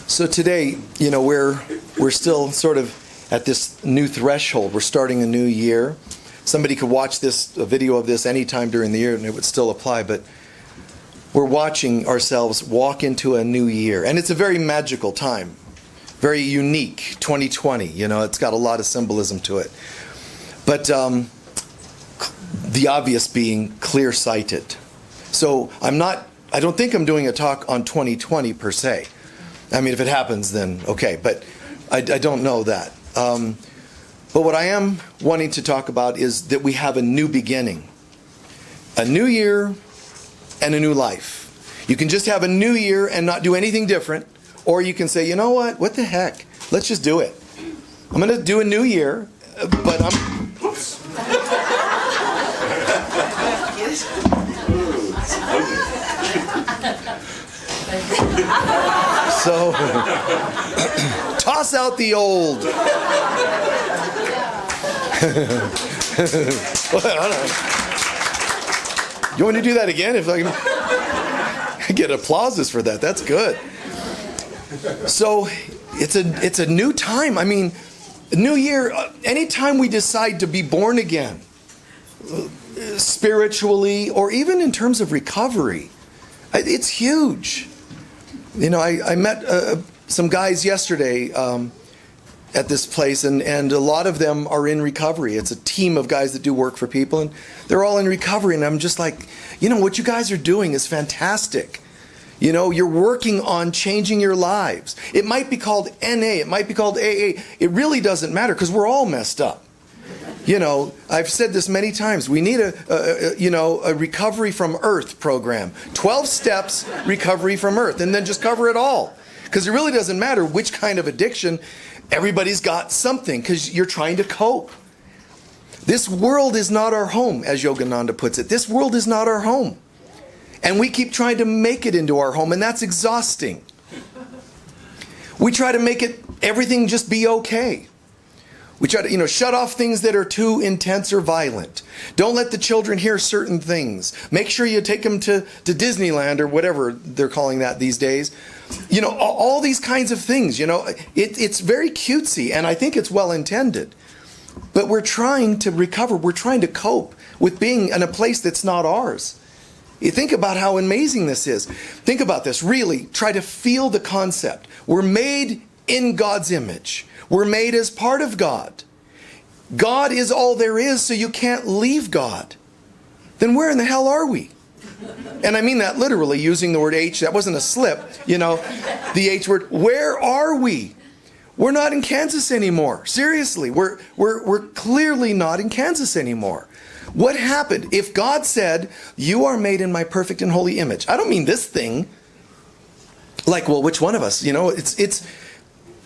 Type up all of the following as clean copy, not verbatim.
So today, we're still sort of at this new threshold. We're starting a new year. Somebody could watch a video of this anytime during the year and it would still apply, but we're watching ourselves walk into a new year. And it's a very magical time, very unique, 2020. It's got a lot of symbolism to it. But the obvious being clear-sighted. So I don't think I'm doing a talk on 2020 per se. I mean, if it happens, then okay, but I don't know that. But what I am wanting to talk about is that we have a new beginning. A new year and a new life. You can just have a new year and not do anything different, or you can say, you know what the heck? Let's just do it. I'm going to do a new year, but I'm... So, toss out the old. You want to do that again? If I can get applauses for that, that's good. So, it's a new time. I mean, new year. Anytime we decide to be born again, spiritually or even in terms of recovery, it's huge. I met some guys yesterday at this place, and a lot of them are in recovery. It's a team of guys that do work for people, and they're all in recovery. And I'm just like, what you guys are doing is fantastic. You're working on changing your lives. It might be called NA, it might be called AA. It really doesn't matter because we're all messed up. I've said this many times. We need a recovery from earth program. 12 steps recovery from earth, and then just cover it all. Because it really doesn't matter which kind of addiction. Everybody's got something because you're trying to cope. This world is not our home, as Yogananda puts it. This world is not our home. And we keep trying to make it into our home, and that's exhausting. We try to make everything just be okay. We try to, shut off things that are too intense or violent. Don't let the children hear certain things. Make sure you take them to Disneyland or whatever they're calling that these days. All these kinds of things, it's very cutesy, and I think it's well intended. But we're trying to recover. We're trying to cope with being in a place that's not ours. You think about how amazing this is. Think about this. Really, try to feel the concept. We're made in God's image. We're made as part of God. God is all there is, so you can't leave God. Then where in the hell are we? And I mean that literally, using the word H. That wasn't a slip, the H word. Where are we? We're not in Kansas anymore. Seriously, we're clearly not in Kansas anymore. What happened? If God said, you are made in my perfect and holy image. I don't mean this thing. Like, well, which one of us?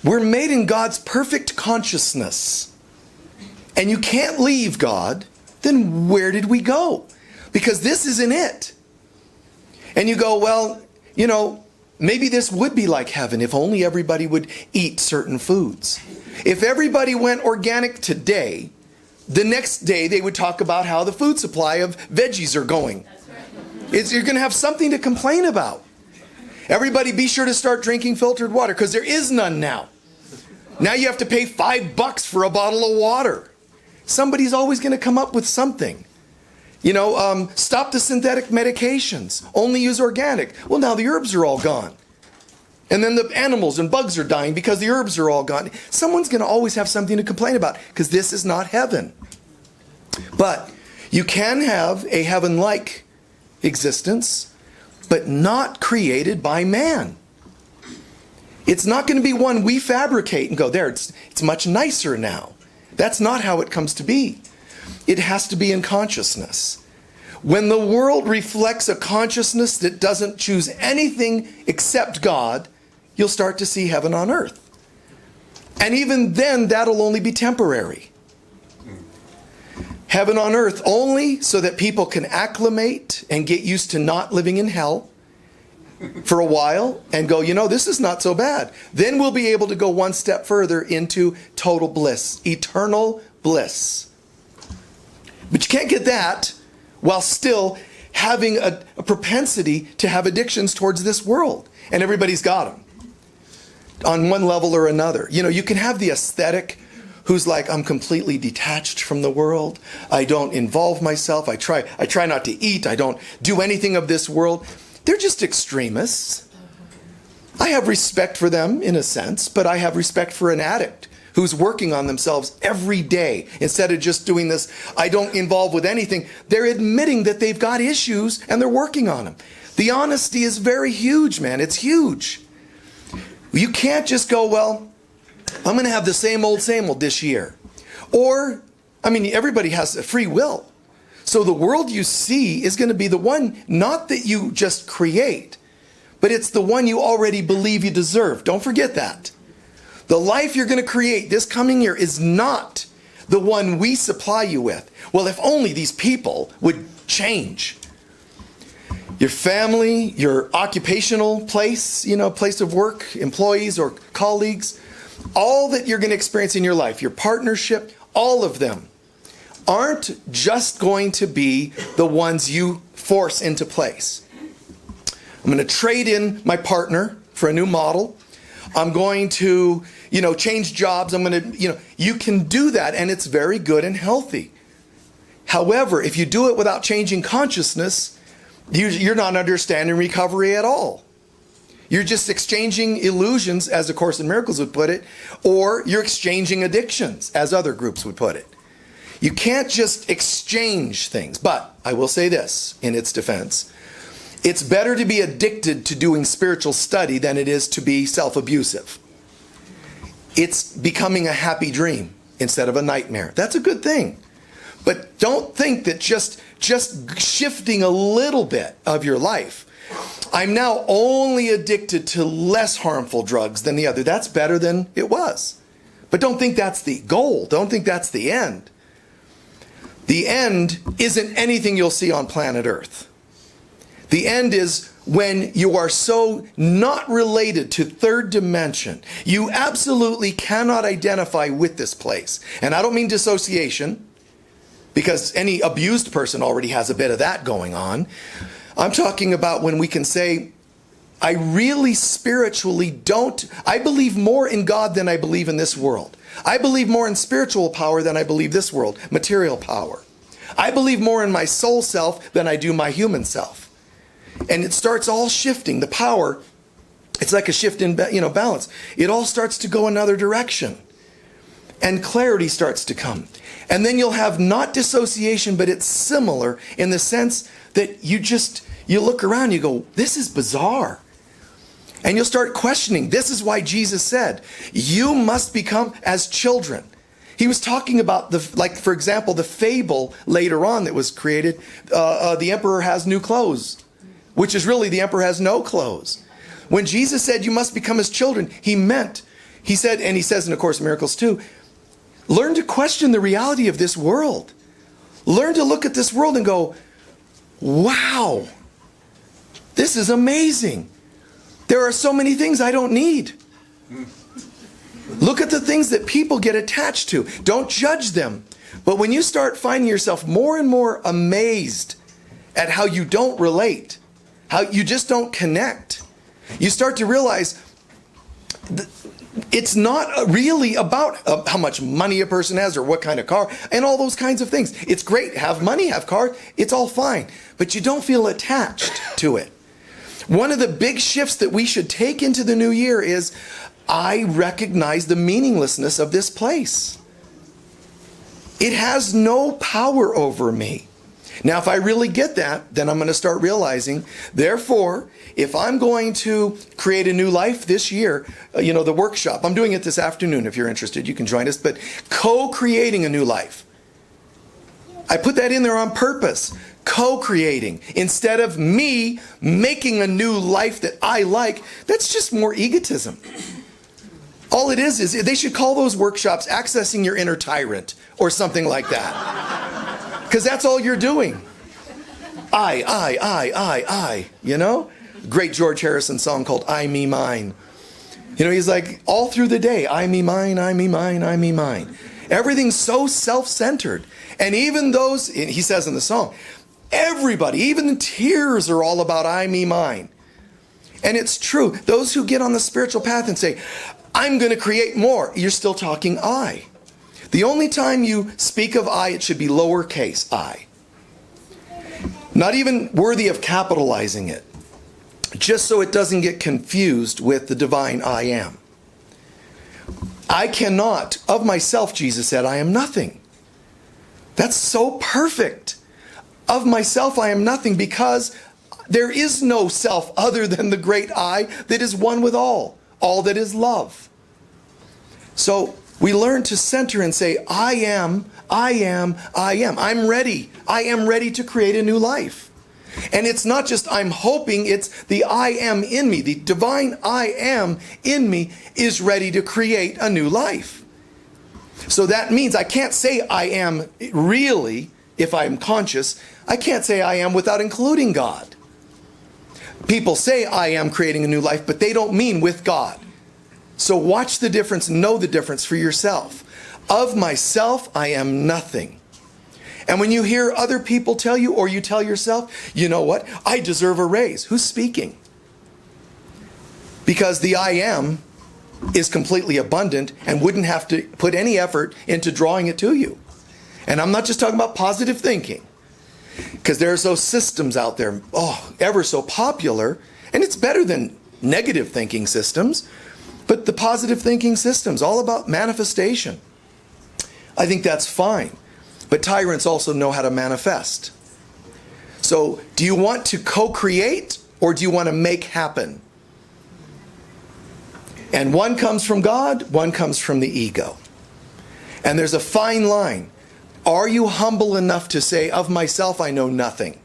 We're made in God's perfect consciousness. And you can't leave God. Then where did we go? Because this isn't it. And you go, well, maybe this would be like heaven if only everybody would eat certain foods. If everybody went organic today, the next day they would talk about how the food supply of veggies are going. You're going to have something to complain about. Everybody be sure to start drinking filtered water because there is none now. Now you have to pay $5 for a bottle of water. Somebody's always going to come up with something. Stop the synthetic medications. Only use organic. Well, now the herbs are all gone. And then the animals and bugs are dying because the herbs are all gone. Someone's going to always have something to complain about because this is not heaven. But you can have a heaven-like existence, but not created by man. It's not going to be one we fabricate and go, there, it's much nicer now. That's not how it comes to be. It has to be in consciousness. When the world reflects a consciousness that doesn't choose anything except God, you'll start to see heaven on earth. And even then, that'll only be temporary. Heaven on earth only so that people can acclimate and get used to not living in hell for a while and go, this is not so bad. Then we'll be able to go one step further into total bliss, eternal bliss. But you can't get that while still having a propensity to have addictions towards this world. And everybody's got them. on one level or another. You know, you can have the aesthetic who's like, I'm completely detached from the world. I don't involve myself. I try not to eat. I don't do anything of this world. They're just extremists. I have respect for them in a sense, but I have respect for an addict who's working on themselves every day instead of just doing this, I don't involve with anything. They're admitting that they've got issues and they're working on them. The honesty is very huge, man. It's huge. You can't just go, well, I'm going to have the same old this year. Or, I mean, everybody has a free will. So the world you see is going to be the one, not that you just create, but it's the one you already believe you deserve. Don't forget that. The life you're going to create this coming year is not the one we supply you with. Well, if only these people would change. Your family, your occupational place, you know, place of work, employees or colleagues, all that you're going to experience in your life, your partnership, all of them aren't just going to be the ones you force into place. I'm going to trade in my partner for a new model. I'm going to, you know, change jobs. I'm going to, you know, you can do that and it's very good and healthy. However, if you do it without changing consciousness, you're not understanding recovery at all. You're just exchanging illusions, as the Course in Miracles would put it, or you're exchanging addictions, as other groups would put it. You can't just exchange things. But I will say this in its defense. It's better to be addicted to doing spiritual study than it is to be self-abusive. It's becoming a happy dream instead of a nightmare. That's a good thing. But don't think that just shifting a little bit of your life, I'm now only addicted to less harmful drugs than the other. That's better than it was. But don't think that's the goal. Don't think that's the end. The end isn't anything you'll see on planet Earth. The end is when you are so not related to third dimension, you absolutely cannot identify with this place. And I don't mean dissociation, because any abused person already has a bit of that going on. I'm talking about when we can say, I really spiritually don't, I believe more in God than I believe in this world. I believe more in spiritual power than I believe this world, material power. I believe more in my soul self than I do my human self. And it starts all shifting. The power, it's like a shift in balance. It all starts to go another direction. And clarity starts to come. And then you'll have not dissociation, but it's similar in the sense that you look around, you go, this is bizarre. And you'll start questioning. This is why Jesus said, you must become as children. He was talking about, for example, the fable later on that was created, the emperor has new clothes, which is really the emperor has no clothes. When Jesus said you must become as children, he said, and he says in A Course in Miracles too, learn to question the reality of this world. Learn to look at this world and go, wow, this is amazing. There are so many things I don't need. Look at the things that people get attached to. Don't judge them. But when you start finding yourself more and more amazed at how you don't relate, how you just don't connect, you start to realize it's not really about how much money a person has or what kind of car and all those kinds of things. It's great, have money, have car, it's all fine. But you don't feel attached to it. One of the big shifts that we should take into the new year is, I recognize the meaninglessness of this place. It has no power over me. Now, if I really get that, then I'm going to start realizing, therefore, if I'm going to create a new life this year, the workshop, I'm doing it this afternoon. If you're interested, you can join us, but co-creating a new life. I put that in there on purpose. Co-creating. Instead of me making a new life that I like, that's just more egotism. All it is they should call those workshops Accessing Your Inner Tyrant or something like that. Because that's all you're doing. I. Great George Harrison song called I, Me, Mine. He's like, all through the day, I, me, mine, I, me, mine, I, me, mine. Everything's so self-centered. And even those, he says in the song, everybody, even the tears are all about I, me, mine. And it's true. Those who get on the spiritual path and say, I'm going to create more, you're still talking I. The only time you speak of I, it should be lowercase I. Not even worthy of capitalizing it. Just so it doesn't get confused with the divine I am. I cannot, of myself, Jesus said, I am nothing. That's so perfect. Of myself, I am nothing, because there is no self other than the great I that is one with all that is love. So we learn to center and say, I am. I'm ready. I am ready to create a new life. And it's not just I'm hoping, it's the I am in me. The divine I am in me is ready to create a new life. So that means I can't say I am really, if I'm conscious, I can't say I am without including God. People say I am creating a new life, but they don't mean with God. So watch the difference, know the difference for yourself. Of myself, I am nothing. And when you hear other people tell you, or you tell yourself, you know what, I deserve a raise. Who's speaking? Because the I am is completely abundant and wouldn't have to put any effort into drawing it to you. And I'm not just talking about positive thinking. Because there's those systems out there, ever so popular, and it's better than negative thinking systems, but the positive thinking systems, all about manifestation. I think that's fine. But tyrants also know how to manifest. So, do you want to co-create, or do you want to make happen? And one comes from God, one comes from the ego. And there's a fine line. Are you humble enough to say, of myself I know nothing?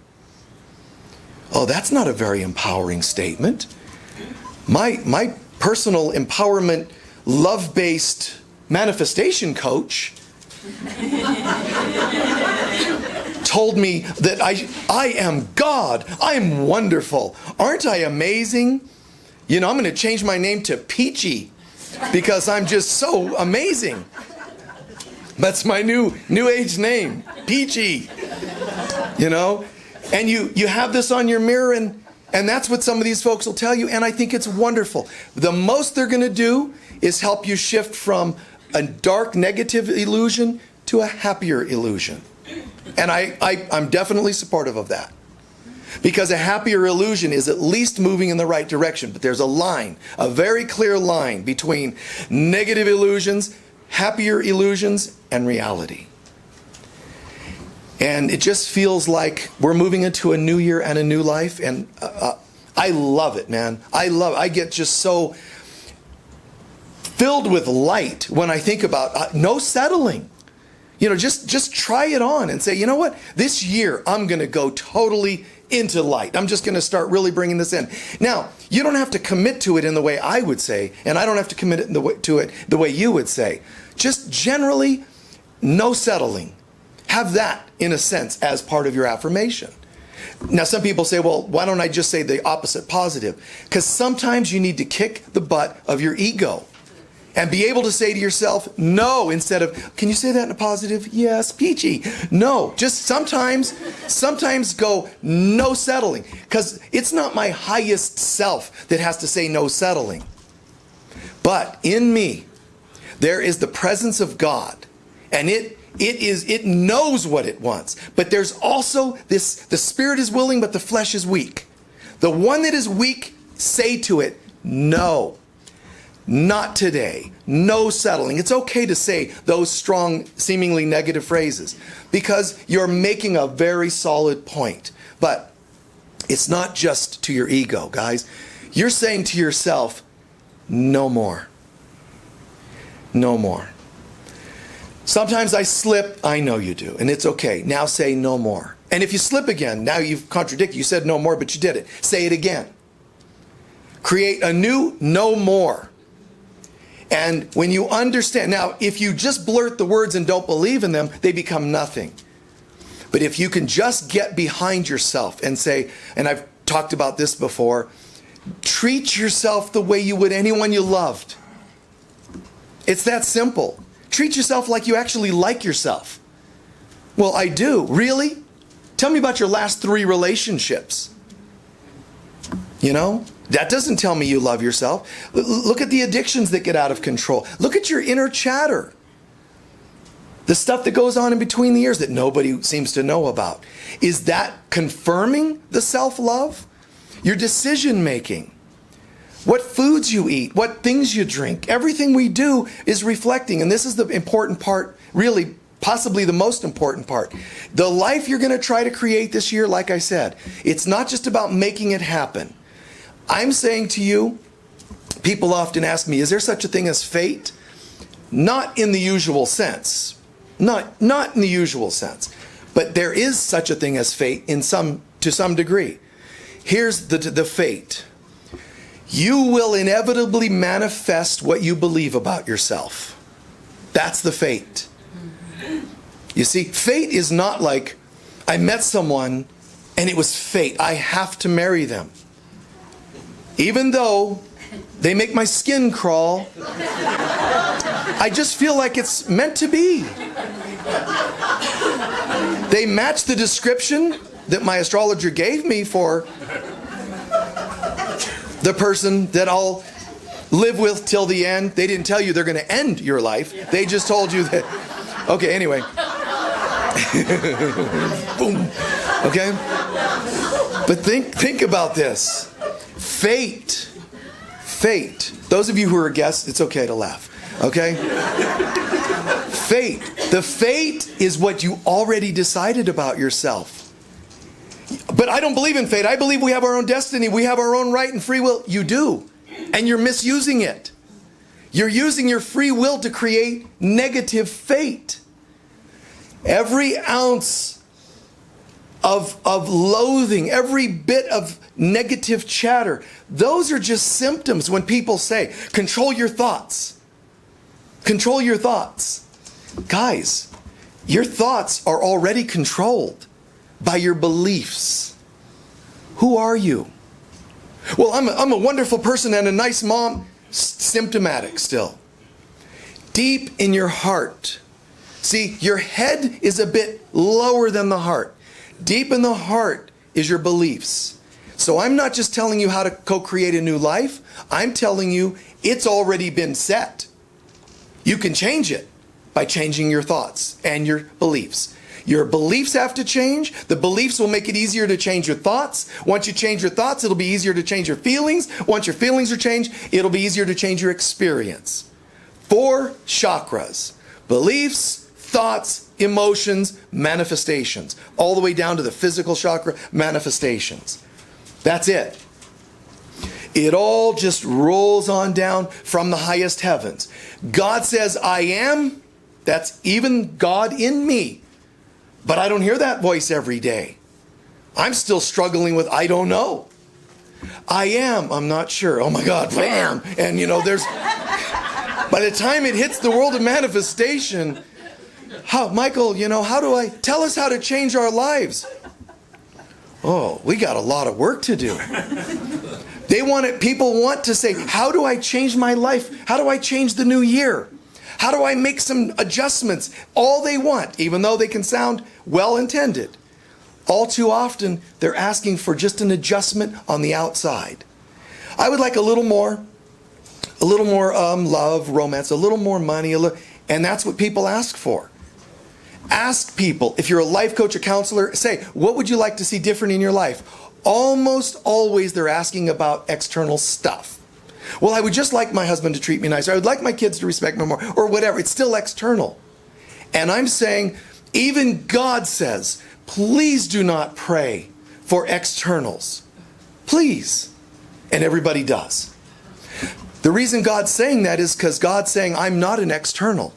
Oh, that's not a very empowering statement. My personal empowerment, love-based manifestation coach told me that I am God. I am wonderful. Aren't I amazing? You know, I'm going to change my name to Peachy because I'm just so amazing. That's my new age name, Peachy. You know, and you have this on your mirror, and that's what some of these folks will tell you, and I think it's wonderful. The most they're going to do is help you shift from a dark negative illusion to a happier illusion. And I'm definitely supportive of that. Because a happier illusion is at least moving in the right direction. But there's a line, a very clear line between negative illusions, happier illusions, and reality. And it just feels like we're moving into a new year and a new life. And I love it, man. I get just so filled with light when I think about no settling. You know, just try it on and say, you know what? This year I'm going to go totally into light. I'm just going to start really bringing this in. Now, you don't have to commit to it in the way I would say, and I don't have to commit it to it the way you would say. Just generally, no settling. Have that, in a sense, as part of your affirmation. Now, some people say, well, why don't I just say the opposite, positive? Because sometimes you need to kick the butt of your ego and be able to say to yourself, no, instead of, can you say that in a positive? Yes, Peachy. No, just sometimes go, no settling. Because it's not my highest self that has to say no settling. But in me, there is the presence of God. And it knows what it wants. But there's also this, the spirit is willing, but the flesh is weak. The one that is weak, say to it, no. Not today. No settling. It's okay to say those strong, seemingly negative phrases because you're making a very solid point. But it's not just to your ego, guys. You're saying to yourself, no more. No more. Sometimes I slip. I know you do. And it's okay. Now say no more. And if you slip again, now you've contradicted. You said no more, but you did it. Say it again. Create a new no more. And when you understand, now if you just blurt the words and don't believe in them, they become nothing. But if you can just get behind yourself and say, and I've talked about this before, treat yourself the way you would anyone you loved. It's that simple. Treat yourself like you actually like yourself. Well, I do. Really? Tell me about your last 3 relationships. You know? That doesn't tell me you love yourself. Look at the addictions that get out of control. Look at your inner chatter. The stuff that goes on in between the ears that nobody seems to know about. Is that confirming the self-love? Your decision making. What foods you eat, what things you drink, everything we do is reflecting. And this is the important part, really, possibly the most important part. The life you're going to try to create this year, like I said, it's not just about making it happen. I'm saying to you, people often ask me, is there such a thing as fate? Not in the usual sense. Not in the usual sense. But there is such a thing as fate to some degree. Here's the fate. You will inevitably manifest what you believe about yourself. That's the fate. You see, fate is not like, I met someone and it was fate. I have to marry them. Even though they make my skin crawl, I just feel like it's meant to be. They match the description that my astrologer gave me for the person that I'll live with till the end. They didn't tell you they're going to end your life. They just told you that. Okay, anyway. Boom. Okay? But think about this. Fate. Those of you who are guests, it's okay to laugh. Okay? Fate. The fate is what you already decided about yourself. But I don't believe in fate. I believe we have our own destiny. We have our own right and free will. You do. And you're misusing it. You're using your free will to create negative fate. Every ounce of loathing, every bit of negative chatter, those are just symptoms when people say, control your thoughts. Control your thoughts. Guys, your thoughts are already controlled by your beliefs. Who are you? Well, I'm a wonderful person and a nice mom. Symptomatic still. Deep in your heart. See, your head is a bit lower than the heart. Deep in the heart is your beliefs. So I'm not just telling you how to co-create a new life. I'm telling you it's already been set. You can change it by changing your thoughts and your beliefs. Your beliefs have to change. The beliefs will make it easier to change your thoughts. Once you change your thoughts, it'll be easier to change your feelings. Once your feelings are changed, it'll be easier to change your experience. 4 chakras. Beliefs, thoughts, emotions, manifestations. All the way down to the physical chakra, manifestations. That's it. It all just rolls on down from the highest heavens. God says, I am. That's even God in me. But I don't hear that voice every day. I'm still struggling with, I don't know. I am, I'm not sure. Oh my God, bam! And there's, by the time it hits the world of manifestation, Michael, how do I, tell us how to change our lives. Oh, we got a lot of work to do. People want to say, how do I change my life? How do I change the new year? How do I make some adjustments? All they want, even though they can sound well-intended. All too often, they're asking for just an adjustment on the outside. I would like a little more love, romance, a little more money, and that's what people ask for. Ask people, if you're a life coach or counselor, say, what would you like to see different in your life? Almost always they're asking about external stuff. Well, I would just like my husband to treat me nicer. I would like my kids to respect me more, or whatever. It's still external. And I'm saying, even God says, please do not pray for externals. Please. And everybody does. The reason God's saying that is because God's saying, I'm not an external.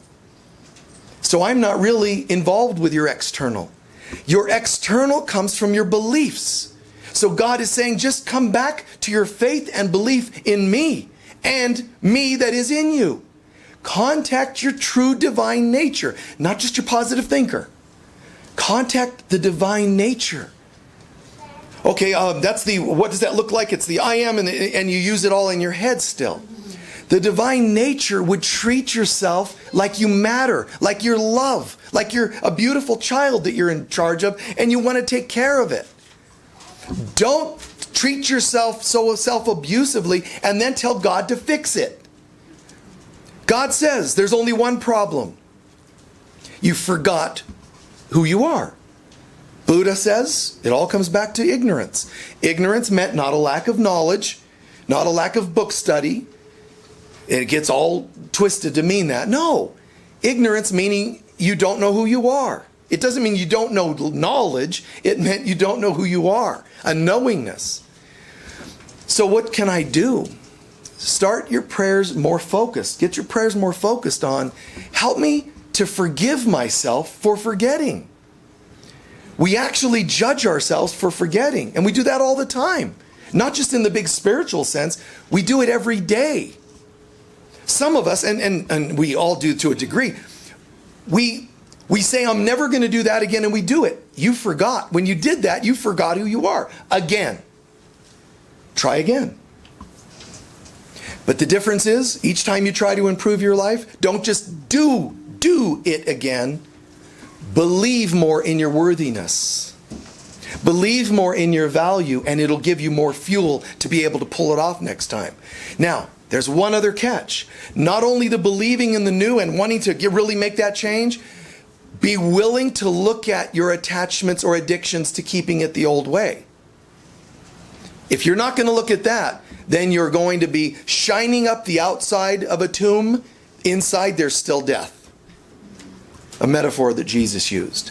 So I'm not really involved with your external. Your external comes from your beliefs. So God is saying, just come back to your faith and belief in me and me that is in you. Contact your true divine nature, not just your positive thinker. Contact the divine nature. Okay, what does that look like? It's the I am, and you use it all in your head still. The divine nature would treat yourself like you matter, like you're love, like you're a beautiful child that you're in charge of, and you want to take care of it. Don't treat yourself so self-abusively and then tell God to fix it. God says there's only one problem. You forgot who you are. Buddha says it all comes back to ignorance. Ignorance meant not a lack of knowledge, not a lack of book study. It gets all twisted to mean that. No. Ignorance meaning you don't know who you are. It doesn't mean you don't know knowledge. It meant you don't know who you are. A knowingness. So what can I do? Start your prayers more focused. Get your prayers more focused on, help me to forgive myself for forgetting. We actually judge ourselves for forgetting. And we do that all the time. Not just in the big spiritual sense. We do it every day. Some of us, and we all do to a degree, we say, I'm never going to do that again, and we do it. You forgot. When you did that, you forgot who you are. Again. Try again. But the difference is, each time you try to improve your life, don't just do it again. Believe more in your worthiness. Believe more in your value, and it'll give you more fuel to be able to pull it off next time. Now, there's one other catch. Not only the believing in the new and wanting to really make that change, be willing to look at your attachments or addictions to keeping it the old way. If you're not going to look at that, then you're going to be shining up the outside of a tomb. Inside there's still death. A metaphor that Jesus used.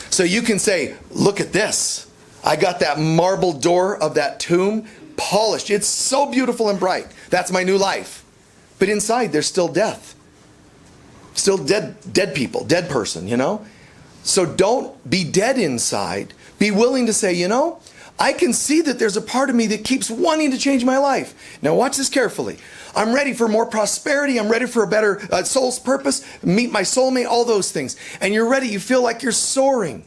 So you can say, look at this. I got that marble door of that tomb polished. It's so beautiful and bright. That's my new life. But inside there's still death. Still dead people, dead person, you know? So don't be dead inside. Be willing to say, you know, I can see that there's a part of me that keeps wanting to change my life. Now watch this carefully. I'm ready for more prosperity. I'm ready for a better soul's purpose, meet my soulmate, all those things. And you're ready. You feel like you're soaring.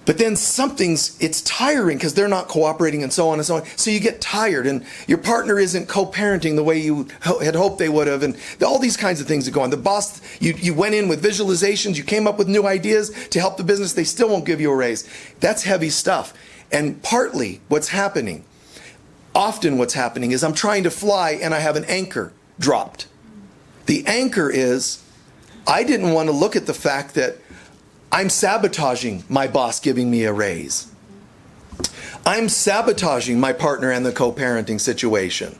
But then it's tiring because they're not cooperating and so on and so on. So you get tired and your partner isn't co-parenting the way you had hoped they would have. And all these kinds of things that go on. The boss, you went in with visualizations. You came up with new ideas to help the business. They still won't give you a raise. That's heavy stuff. And partly often what's happening is I'm trying to fly and I have an anchor dropped. The anchor is, I didn't want to look at the fact that I'm sabotaging my boss giving me a raise. I'm sabotaging my partner and the co-parenting situation.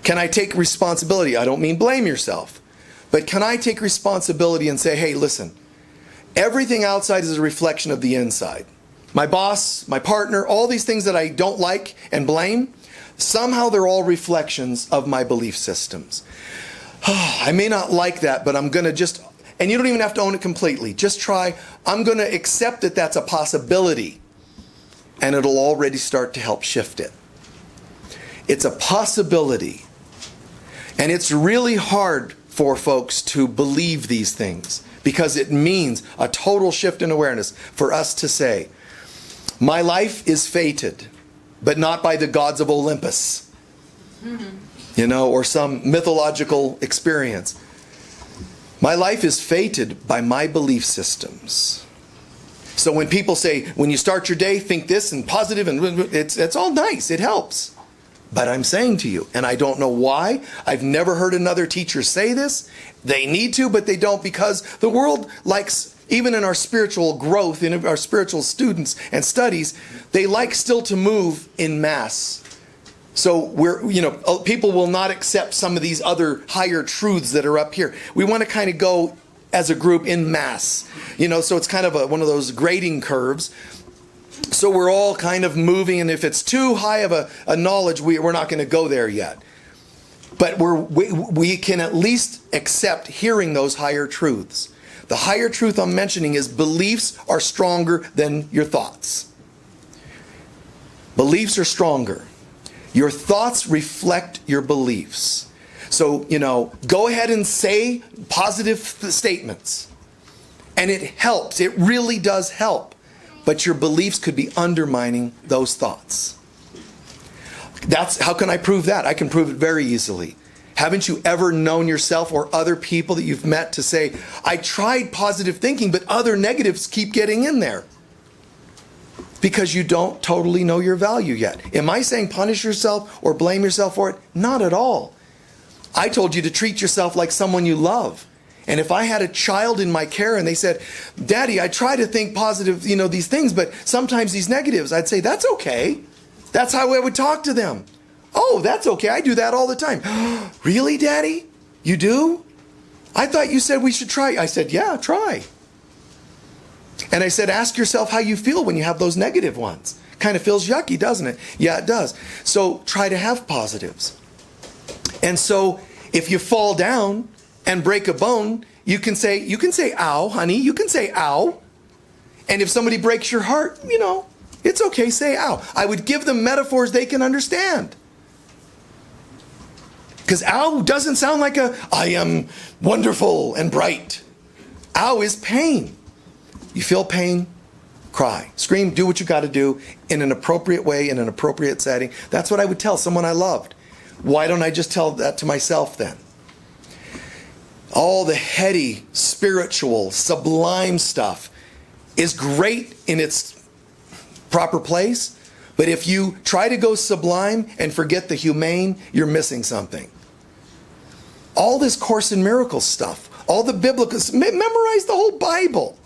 Can I take responsibility? I don't mean blame yourself. But can I take responsibility and say, hey, listen, everything outside is a reflection of the inside. My boss, my partner, all these things that I don't like and blame, somehow they're all reflections of my belief systems. I may not like that, but I'm going to and you don't even have to own it completely. Just try, I'm going to accept that that's a possibility. And it'll already start to help shift it. It's a possibility. And it's really hard for folks to believe these things because it means a total shift in awareness for us to say, my life is fated, but not by the gods of Olympus, you know, or some mythological experience. My life is fated by my belief systems. So when people say, when you start your day, think this and positive, and it's all nice, it helps. But I'm saying to you, and I don't know why, I've never heard another teacher say this. They need to, but they don't, because the world likes, even in our spiritual growth, in our spiritual students and studies, they like still to move in mass. So people will not accept some of these other higher truths that are up here. We want to kind of go as a group in mass, so it's kind of one of those grading curves. So we're all kind of moving, and if it's too high of a knowledge, we're not going to go there yet. But we can at least accept hearing those higher truths. The higher truth I'm mentioning is beliefs are stronger than your thoughts. Beliefs are stronger. Your thoughts reflect your beliefs. So, go ahead and say positive statements. And it helps. It really does help. But your beliefs could be undermining those thoughts. How can I prove that? I can prove it very easily. Haven't you ever known yourself or other people that you've met to say, I tried positive thinking, but other negatives keep getting in there? because you don't totally know your value yet. Am I saying punish yourself or blame yourself for it? Not at all. I told you to treat yourself like someone you love. And if I had a child in my care and they said, Daddy, I try to think positive, these things, but sometimes these negatives, I'd say, that's okay. That's how I would talk to them. Oh, that's okay. I do that all the time. Really, Daddy? You do? I thought you said we should try. I said, yeah, try. And I said, ask yourself how you feel when you have those negative ones. Kind of feels yucky, doesn't it? Yeah, it does. So try to have positives. And so if you fall down and break a bone, you can say, ow, honey. You can say, ow. And if somebody breaks your heart, it's okay, say ow. I would give them metaphors they can understand. Because ow doesn't sound like I am wonderful and bright. Ow is pain. You feel pain, cry, scream, do what you got to do in an appropriate way, in an appropriate setting. That's what I would tell someone I loved. Why don't I just tell that to myself then? All the heady, spiritual, sublime stuff is great in its proper place, but if you try to go sublime and forget the humane, you're missing something. All this Course in Miracles stuff, all the biblical, memorize the whole Bible.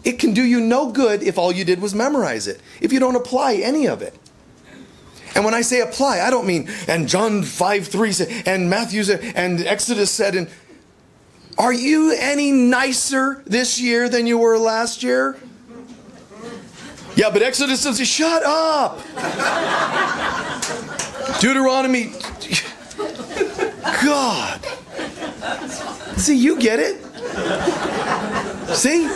It can do you no good if all you did was memorize it, if you don't apply any of it. And when I say apply, I don't mean, and John 5:3 said, and Matthew said, and Exodus said, and are you any nicer this year than you were last year? Yeah, but Exodus says, shut up. Deuteronomy, God. See, you get it. See?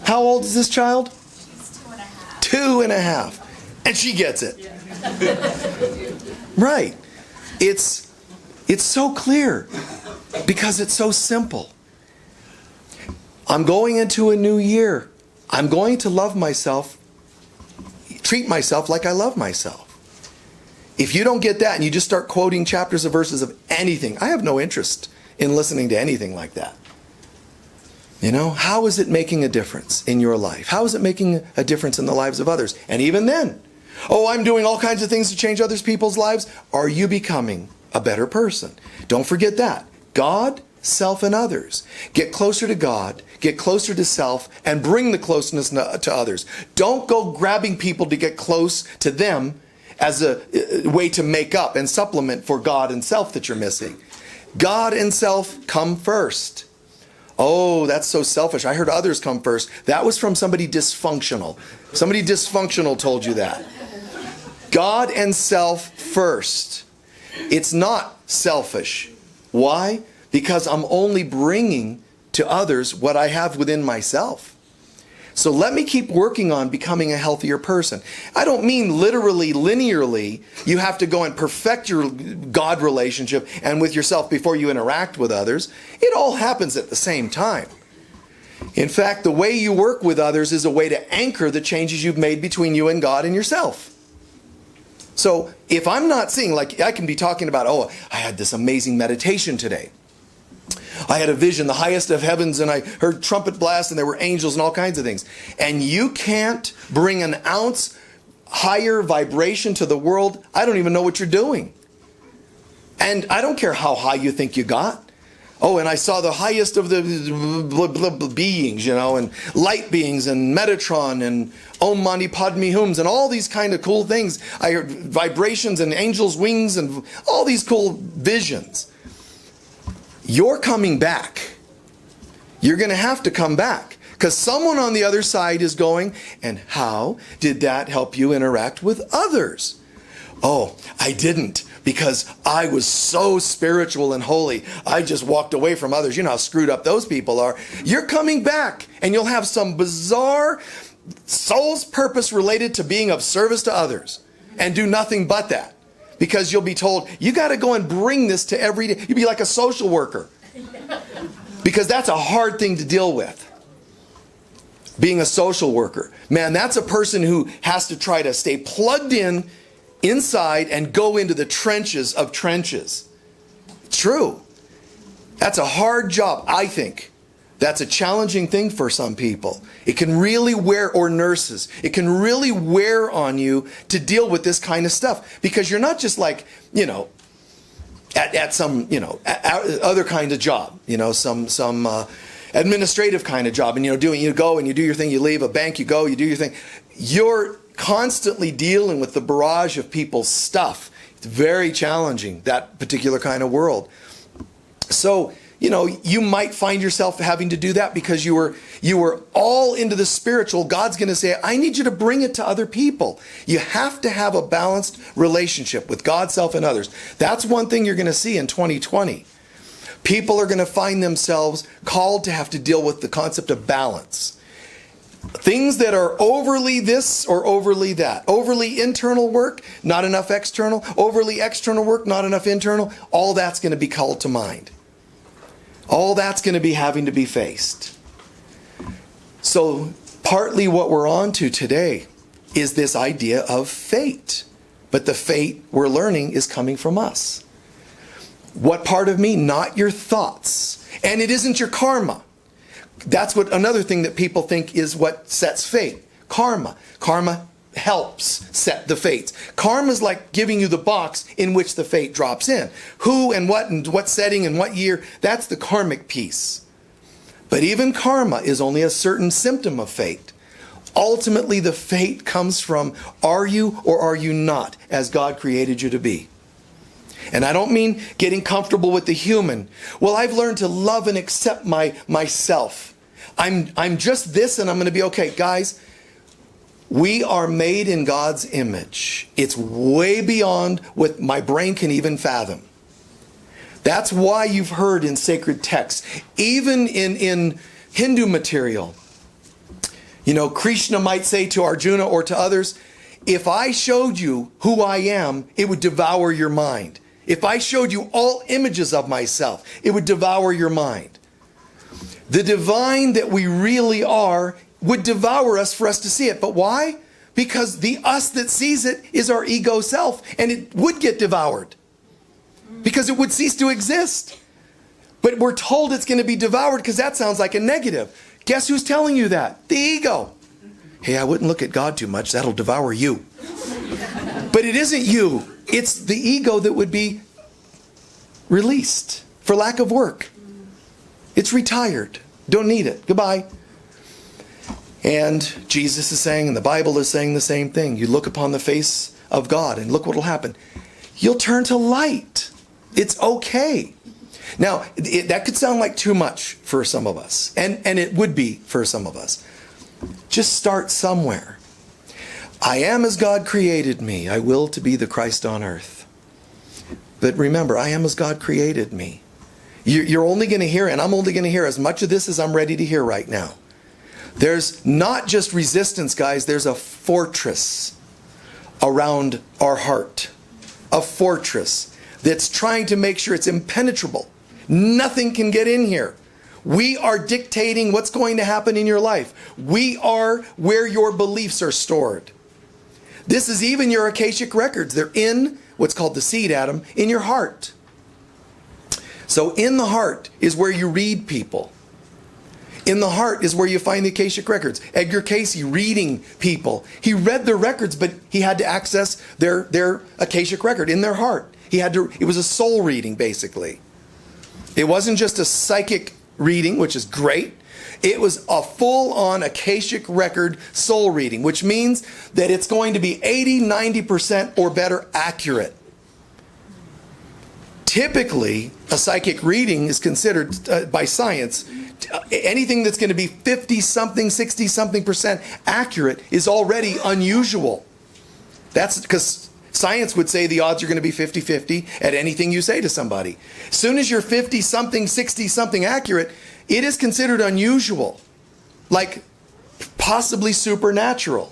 How old is this child? She's 2.5. 2.5. And she gets it. Right. It's so clear because it's so simple. I'm going into a new year. I'm going to love myself, treat myself like I love myself. If you don't get that and you just start quoting chapters of verses of anything, I have no interest in listening to anything like that. How is it making a difference in your life? How is it making a difference in the lives of others? And even then, I'm doing all kinds of things to change other people's lives. Are you becoming a better person? Don't forget that. God, self, and others. Get closer to God, get closer to self, and bring the closeness to others. Don't go grabbing people to get close to them as a way to make up and supplement for God and self that you're missing. God and self come first. Oh, that's so selfish. I heard others come first. That was from somebody dysfunctional. Somebody dysfunctional told you that. God and self first. It's not selfish. Why? Because I'm only bringing to others what I have within myself. So let me keep working on becoming a healthier person. I don't mean literally, linearly, you have to go and perfect your God relationship and with yourself before you interact with others. It all happens at the same time. In fact, the way you work with others is a way to anchor the changes you've made between you and God and yourself. So if I'm not seeing, like I can be talking about, I had this amazing meditation today. I had a vision, the highest of heavens, and I heard trumpet blasts, and there were angels and all kinds of things. And you can't bring an ounce higher vibration to the world. I don't even know what you're doing. And I don't care how high you think you got. And I saw the highest of the beings, and light beings, and Metatron, and Om Mani Padme Hums, and all these kind of cool things. I heard vibrations and angels' wings, and all these cool visions. You're coming back. You're going to have to come back. Because someone on the other side is going, and how did that help you interact with others? I didn't, because I was so spiritual and holy. I just walked away from others. You know how screwed up those people are. You're coming back, and you'll have some bizarre soul's purpose related to being of service to others, and do nothing but that. Because you'll be told, you got to go and bring this to every day. You'll be like a social worker. Because that's a hard thing to deal with. Being a social worker. Man, that's a person who has to try to stay plugged in inside and go into the trenches of trenches. True. That's a hard job, I think, That's a challenging thing for some people. It can really wear, or nurses, it can really wear on you to deal with this kind of stuff. Because you're not just like, at some, other kind of job, some administrative kind of job. And, you go and you do your thing, you leave a bank, you go, you do your thing. You're constantly dealing with the barrage of people's stuff. It's very challenging, that particular kind of world. So, you might find yourself having to do that because you were all into the spiritual. God's going to say, I need you to bring it to other people. You have to have a balanced relationship with God, self, and others. That's one thing you're going to see in 2020. People are going to find themselves called to have to deal with the concept of balance. Things that are overly this or overly that. Overly internal work, not enough external. Overly external work, not enough internal. All that's going to be called to mind. All that's going to be having to be faced. So partly what we're on to today is this idea of fate. But the fate we're learning is coming from us. What part of me? Not your thoughts. And it isn't your karma. That's what another thing that people think is what sets fate. Karma. Karma helps set the fates. Karma is like giving you the box in which the fate drops in. Who and what setting and what year, that's the karmic piece. But even karma is only a certain symptom of fate. Ultimately, the fate comes from, are you or are you not as God created you to be? And I don't mean getting comfortable with the human. Well, I've learned to love and accept myself. I'm just this and I'm going to be okay. Guys, we are made in God's image. It's way beyond what my brain can even fathom. That's why you've heard in sacred texts, even in Hindu material, Krishna might say to Arjuna or to others, if I showed you who I am, it would devour your mind. If I showed you all images of myself, it would devour your mind. The divine that we really are would devour us for us to see it. But why? Because the us that sees it is our ego self, and it would get devoured because it would cease to exist. But we're told it's going to be devoured because that sounds like a negative. Guess who's telling you that? The ego. Hey, I wouldn't look at God too much. That'll devour you. But it isn't you. It's the ego that would be released for lack of work. It's retired. Don't need it. Goodbye. And Jesus is saying, and the Bible is saying the same thing. You look upon the face of God and look what will happen. You'll turn to light. It's okay. Now, that could sound like too much for some of us. And it would be for some of us. Just start somewhere. I am as God created me. I will to be the Christ on earth. But remember, I am as God created me. You're only going to hear, and I'm only going to hear as much of this as I'm ready to hear right now. There's not just resistance, guys. There's a fortress around our heart. A fortress that's trying to make sure it's impenetrable. Nothing can get in here. We are dictating what's going to happen in your life. We are where your beliefs are stored. This is even your Akashic records. They're in what's called the seed atom in your heart. So in the heart is where you read people. In the heart is where you find the Akashic records. Edgar Cayce reading people. He read their records, but he had to access their Akashic record in their heart. It was a soul reading, basically. It wasn't just a psychic reading, which is great. It was a full-on Akashic record soul reading, which means that it's going to be 80, 90% or better accurate. Typically, a psychic reading is considered by science, anything that's going to be 50-something, 60-something% accurate is already unusual. That's because science would say the odds are going to be 50-50 at anything you say to somebody. As soon as you're 50-something, 60-something accurate, it is considered unusual, like possibly supernatural.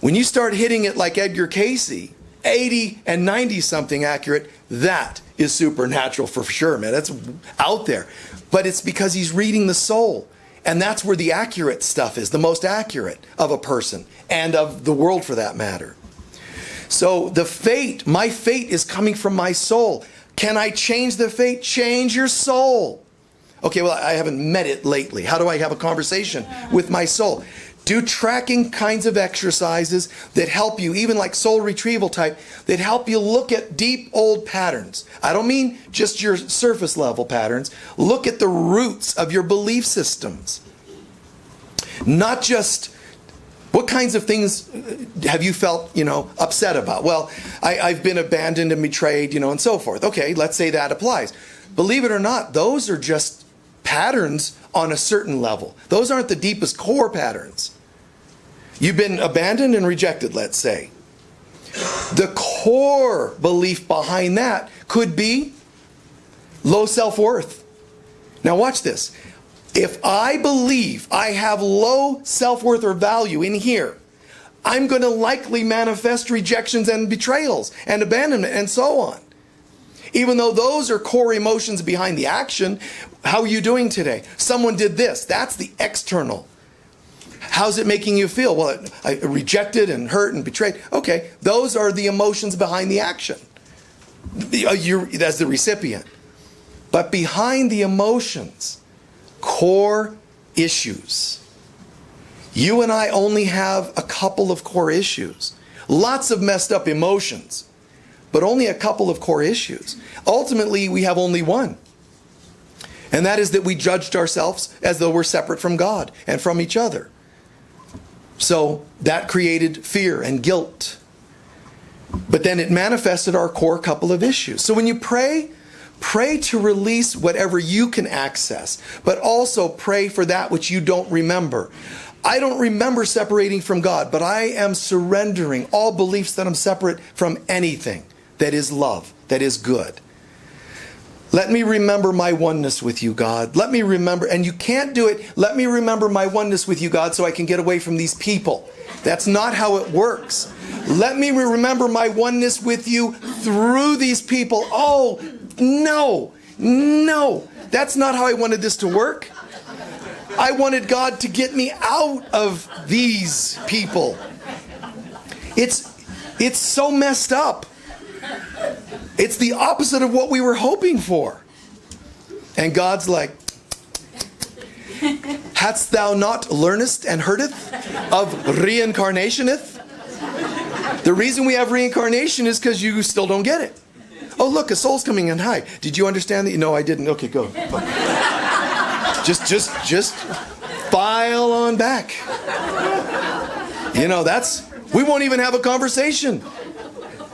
When you start hitting it like Edgar Cayce, 80 and 90-something accurate, that is supernatural for sure, man. That's out there. But it's because he's reading the soul. And that's where the accurate stuff is, the most accurate of a person and of the world for that matter. So the fate, my fate is coming from my soul. Can I change the fate? Change your soul. Okay, well, I haven't met it lately. How do I have a conversation with my soul? Do tracking kinds of exercises that help you, even like soul retrieval type, that help you look at deep old patterns. I don't mean just your surface level patterns. Look at the roots of your belief systems. Not just what kinds of things have you felt, upset about? Well, I've been abandoned and betrayed, and so forth. Okay, let's say that applies. Believe it or not, those are just patterns on a certain level. Those aren't the deepest core patterns. You've been abandoned and rejected, let's say. The core belief behind that could be low self-worth. Now watch this. If I believe I have low self-worth or value in here, I'm going to likely manifest rejections and betrayals and abandonment and so on. Even though those are core emotions behind the action, how are you doing today? Someone did this. That's the external. How's it making you feel? Well, I rejected and hurt and betrayed. Okay, those are the emotions behind the action. You're as the recipient. But behind the emotions, core issues. You and I only have a couple of core issues. Lots of messed up emotions, but only a couple of core issues. Ultimately, we have only one. And that is that we judged ourselves as though we're separate from God and from each other. So that created fear and guilt. But then it manifested our core couple of issues. So when you pray to release whatever you can access, but also pray for that which you don't remember. I don't remember separating from God, but I am surrendering all beliefs that I'm separate from anything that is love, that is good. Let me remember my oneness with you, God. Let me remember, and you can't do it, let me remember my oneness with you, God, so I can get away from these people. That's not how it works. Let me remember my oneness with you through these people. Oh, no, that's not how I wanted this to work. I wanted God to get me out of these people. It's so messed up. It's the opposite of what we were hoping for. And God's like, hadst thou not learnest and heardeth of reincarnationeth? The reason we have reincarnation is because you still don't get it. Oh, look, a soul's coming in. Hi. Did you understand that? No, I didn't. Okay, go. Just file on back. We won't even have a conversation.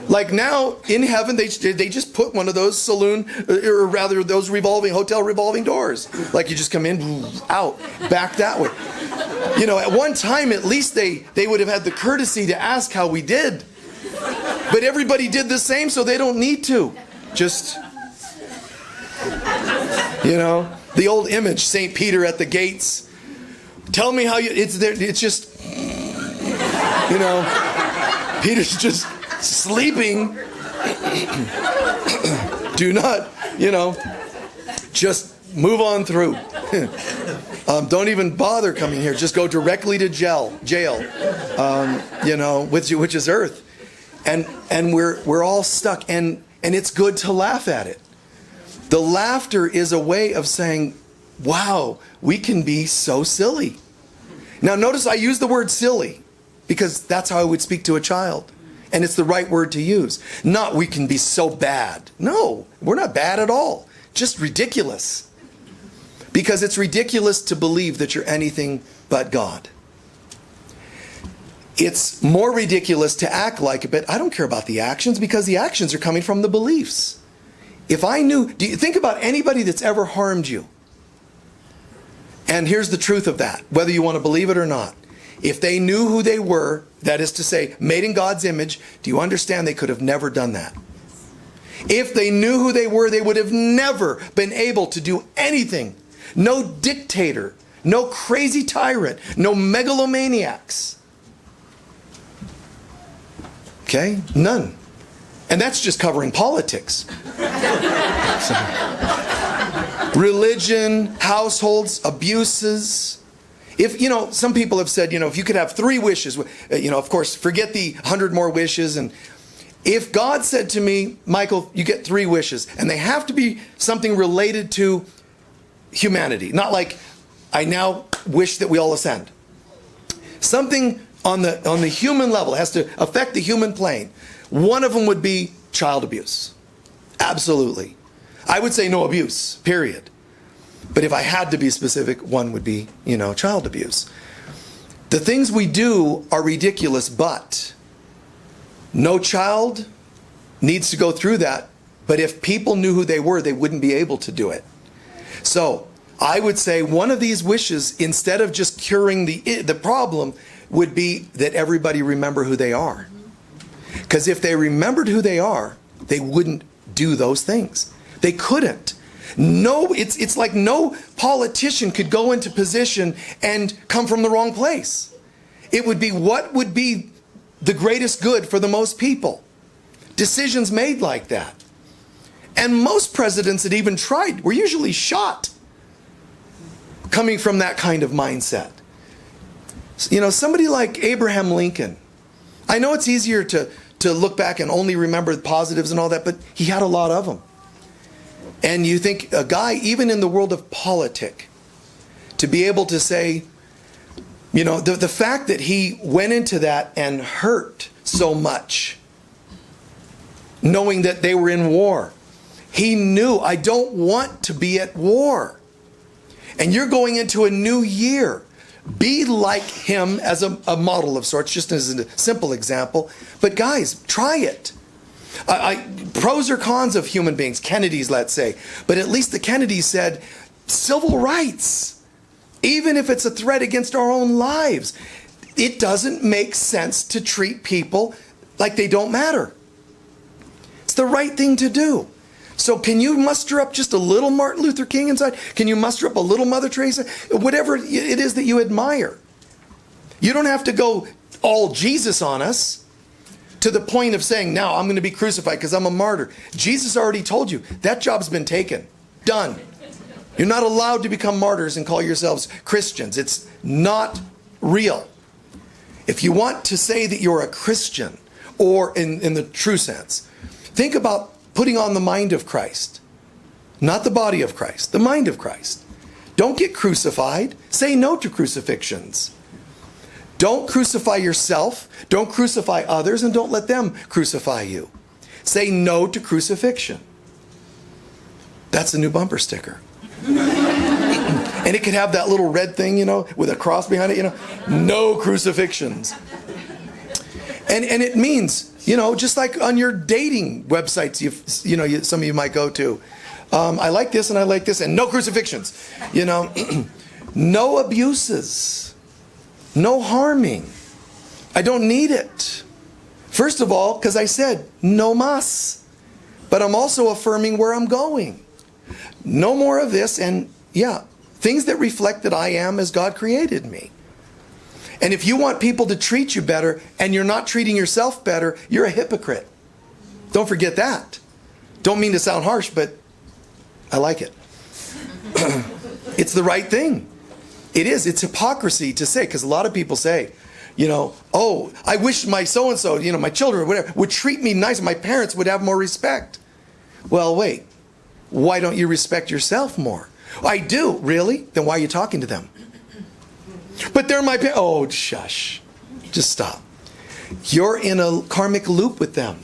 Like now, in heaven, they just put one of those saloon, or rather those hotel revolving doors. Like you just come in, out, back that way. At one time, at least they would have had the courtesy to ask how we did. But everybody did the same, so they don't need to. Just, the old image, St. Peter at the gates. Tell me how it's there. It's just, Peter's just sleeping. Do not, just move on through. Don't even bother coming here. Just go directly to jail. Which is earth. And we're all stuck, and it's good to laugh at it. The laughter is a way of saying, wow, we can be so silly. Now notice I use the word silly because that's how I would speak to a child. And it's the right word to use. Not we can be so bad. No, we're not bad at all. Just ridiculous. Because it's ridiculous to believe that you're anything but God. It's more ridiculous to act like it, but I don't care about the actions because the actions are coming from the beliefs. If I knew, do you think about anybody that's ever harmed you? And here's the truth of that, whether you want to believe it or not. If they knew who they were, that is to say, made in God's image, do you understand they could have never done that? If they knew who they were, they would have never been able to do anything. No dictator, no crazy tyrant, no megalomaniacs. Okay? None. And that's just covering politics. Religion, households, abuses. If, some people have said, if you could have 3 wishes, of course, forget the 100 more wishes. And if God said to me, Michael, you get 3 wishes, and they have to be something related to humanity. Not like, I now wish that we all ascend. Something on the human level has to affect the human plane. One of them would be child abuse. Absolutely. I would say no abuse, period. But if I had to be specific, one would be, child abuse. The things we do are ridiculous, but no child needs to go through that. But if people knew who they were, they wouldn't be able to do it. So I would say one of these wishes, instead of just curing the problem, would be that everybody remember who they are. Because if they remembered who they are, they wouldn't do those things. They couldn't. No, it's like no politician could go into position and come from the wrong place. It would be what would be the greatest good for the most people. Decisions made like that. And most presidents that even tried were usually shot coming from that kind of mindset. Somebody like Abraham Lincoln. I know it's easier to look back and only remember the positives and all that, but he had a lot of them. And you think a guy, even in the world of politics, to be able to say, the fact that he went into that and hurt so much, knowing that they were in war. He knew, I don't want to be at war. And you're going into a new year. Be like him as a model of sorts, just as a simple example. But guys, try it. Pros or cons of human beings, Kennedys, let's say. But at least the Kennedys said, civil rights, even if it's a threat against our own lives. It doesn't make sense to treat people like they don't matter. It's the right thing to do. So can you muster up just a little Martin Luther King inside? Can you muster up a little Mother Teresa? Whatever it is that you admire. You don't have to go all Jesus on us to the point of saying, now I'm going to be crucified because I'm a martyr. Jesus already told you, that job's been taken. Done. You're not allowed to become martyrs and call yourselves Christians. It's not real. If you want to say that you're a Christian, or in the true sense, think about putting on the mind of Christ. Not the body of Christ, the mind of Christ. Don't get crucified. Say no to crucifixions. Don't crucify yourself. Don't crucify others, and don't let them crucify you. Say no to crucifixion. That's the new bumper sticker. And it could have that little red thing, with a cross behind it, no crucifixions. And it means, just like on your dating websites, some of you might go to, I like this and I like this, and no crucifixions, no abuses, no harming. I don't need it. First of all, because I said no mas, but I'm also affirming where I'm going. No more of this, and things that reflect that I am as God created me. And if you want people to treat you better and you're not treating yourself better, you're a hypocrite. Don't forget that. Don't mean to sound harsh, but I like it. It's the right thing. It is. It's hypocrisy to say, because a lot of people say, oh, I wish my so-and-so, my children, whatever, would treat me nice. My parents would have more respect. Well, wait. Why don't you respect yourself more? I do. Really? Then why are you talking to them? But they're my parents. Oh, shush. Just stop. You're in a karmic loop with them.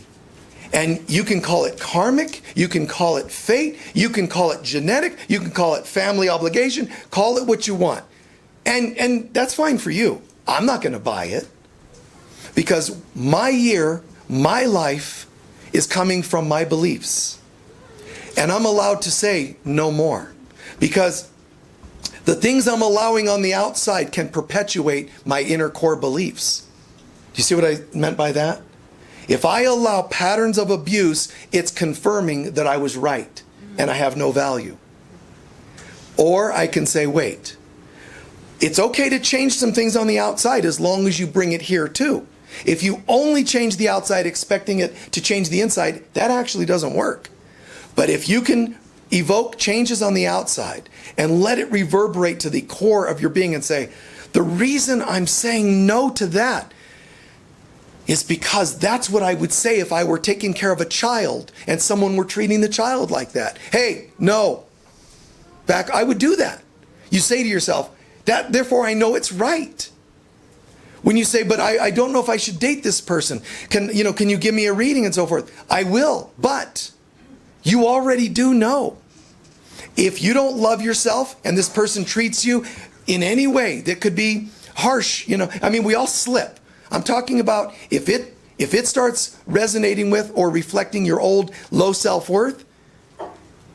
And you can call it karmic. You can call it fate. You can call it genetic. You can call it family obligation. Call it what you want. And that's fine for you. I'm not going to buy it. Because my year, my life is coming from my beliefs. And I'm allowed to say no more. Because the things I'm allowing on the outside can perpetuate my inner core beliefs. Do you see what I meant by that? If I allow patterns of abuse, it's confirming that I was right and I have no value. Or I can say, wait, it's okay to change some things on the outside as long as you bring it here too. If you only change the outside expecting it to change the inside, that actually doesn't work. But if you can evoke changes on the outside and let it reverberate to the core of your being and say, the reason I'm saying no to that is because that's what I would say if I were taking care of a child and someone were treating the child like that. Hey, no. back, I would do that. You say to yourself, that therefore I know it's right. When you say, but I don't know if I should date this person. Can you give me a reading and so forth? I will, but you already do know. If you don't love yourself and this person treats you in any way that could be harsh, we all slip. I'm talking about if it starts resonating with or reflecting your old low self-worth,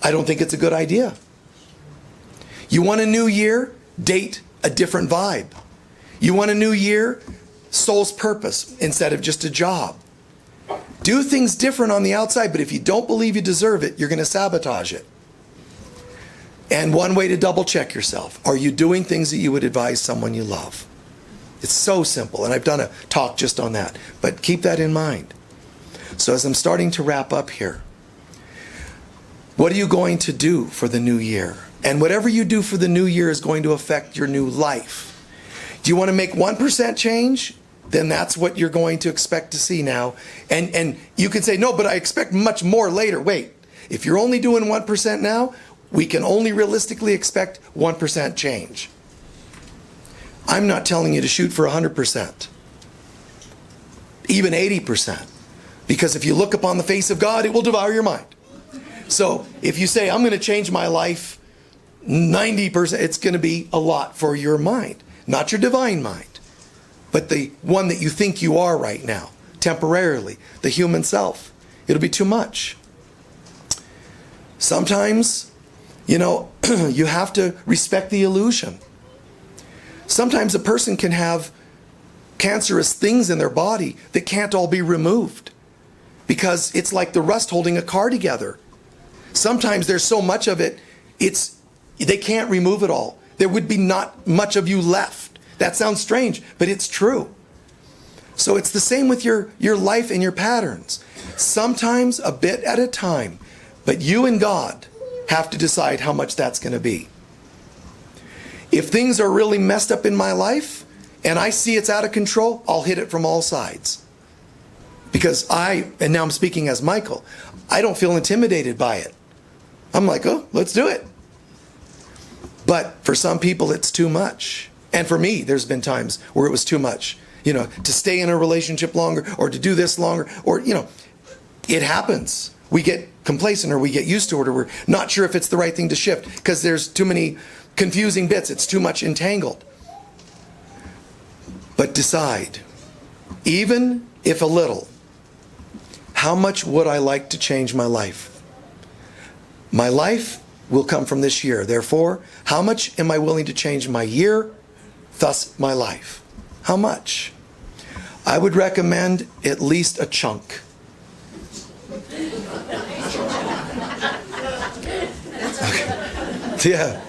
I don't think it's a good idea. You want a new year? Date a different vibe. You want a new year? Soul's purpose instead of just a job. Do things different on the outside, but if you don't believe you deserve it, you're going to sabotage it. And one way to double check yourself, are you doing things that you would advise someone you love? It's so simple, and I've done a talk just on that, but keep that in mind. So as I'm starting to wrap up here, what are you going to do for the new year? And whatever you do for the new year is going to affect your new life. Do you want to make 1% change? Then that's what you're going to expect to see now. And you can say, no, but I expect much more later. Wait, if you're only doing 1% now, we can only realistically expect 1% change. I'm not telling you to shoot for 100%, even 80%. Because if you look upon the face of God, it will devour your mind. So if you say, I'm going to change my life 90%, it's going to be a lot for your mind. Not your divine mind, but the one that you think you are right now, temporarily, the human self. It'll be too much. Sometimes, you have to respect the illusion. Sometimes a person can have cancerous things in their body that can't all be removed because it's like the rust holding a car together. Sometimes there's so much of it, they can't remove it all. There would be not much of you left. That sounds strange, but it's true. So it's the same with your life and your patterns. Sometimes a bit at a time, but you and God have to decide how much that's going to be. If things are really messed up in my life and I see it's out of control, I'll hit it from all sides. Because and now I'm speaking as Michael, I don't feel intimidated by it. I'm like, oh, let's do it. But for some people, it's too much. And for me, there's been times where it was too much, to stay in a relationship longer or to do this longer or, it happens. We get complacent or we get used to it or we're not sure if it's the right thing to shift because there's too many confusing bits. It's too much entangled. But decide, even if a little, how much would I like to change my life? My life will come from this year. Therefore, how much am I willing to change my year, thus my life? How much? I would recommend at least a chunk. Okay. Yeah.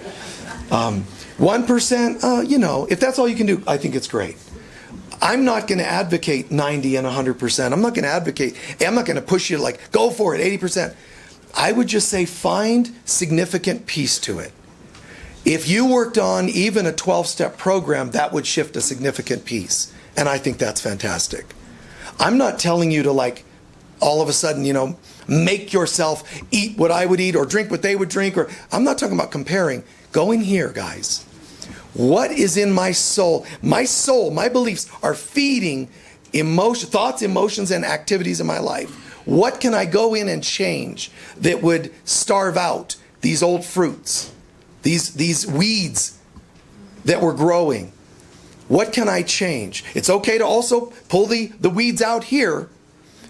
1%, if that's all you can do, I think it's great. I'm not going to advocate 90 and 100%. I'm not going to push you like, go for it, 80%. I would just say find significant peace to it. If you worked on even a 12-step program, that would shift a significant piece. And I think that's fantastic. I'm not telling you to all of a sudden, make yourself eat what I would eat or drink what they would drink. Or I'm not talking about comparing. Go in here, guys. What is in my soul? My soul, my beliefs are feeding thoughts, emotions, and activities in my life. What can I go in and change that would starve out these old fruits, these weeds that were growing? What can I change? It's okay to also pull the weeds out here,